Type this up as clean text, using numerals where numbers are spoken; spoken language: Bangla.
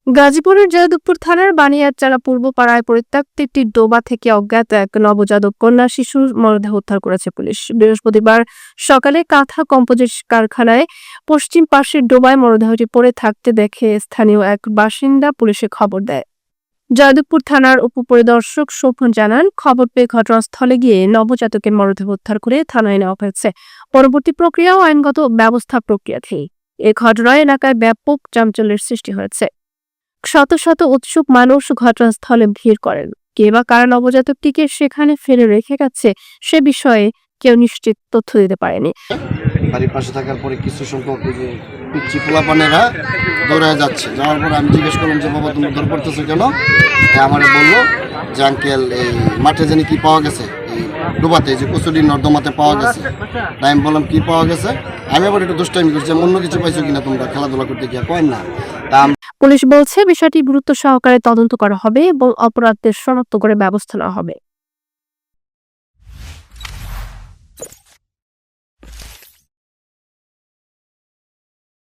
গাজীপুরের জয়দেবপুর থানার বানিয়ারচারা পূর্বপাড়ায় পরিত্যক্ত একটি ডোবা থেকে অজ্ঞাত এক নবজাতক কন্যা শিশুর মরদেহ উদ্ধার করেছে পুলিশ। বৃহস্পতিবার সকালে কাঁথা কম্পোজিট কারখানায় পশ্চিম পাশের ডোবায় মরদেহটি পড়ে থাকতে দেখে স্থানীয় এক বাসিন্দা পুলিশে খবর দেয়। জয়দেবপুর থানার উপপরিদর্শক শোভন জানান, খবর পেয়ে ঘটনাস্থলে গিয়ে নবজাতকের মরদেহ উদ্ধার করে থানায় নেওয়া হয়েছে। পরবর্তী প্রক্রিয়া ও আইনগত ব্যবস্থা প্রক্রিয়াধীন। এ ঘটনায় এলাকায় ব্যাপক চাঞ্চল্যের সৃষ্টি হয়েছে। শত শত উৎসুক মানুষ ঘটনাস্থলে ভিড় করেন। কে বা কারা নবজাতকটিকে সেখানে ফেলে রেখে গেছে সে বিষয়ে কেউ নিশ্চিত তথ্য দিতে পারেনি। বাড়ির পাশে থাকার পরে কিছু সংখ্যক পিচ্ছি পোলাপানেরা দৌড়ায় যাচ্ছে। যাওয়ার পরে আমি জিজ্ঞেস করলাম যে বাবা তুমি উদ্ধার করতেছো কেন? আমারে বললো যে আঙ্কেল এই মাঠে জানি কি পাওয়া গেছে, এই ডোবাতে যে কচুরি নর্দমাতে পাওয়া গেছে। তাই আমি বললাম কি পাওয়া গেছে? আমি আবার একটু দুষ্টামি করছি, অন্য কিছু পাইছো কিনা তোমরা খেলাধুলা করতে গিয়ে? কয় না। তা পুলিশ বলছে বিষয়টি গুরুত্ব সহকারে তদন্ত করা হবে এবং অপরাধীদের শনাক্ত করে ব্যবস্থা নেওয়া হবে।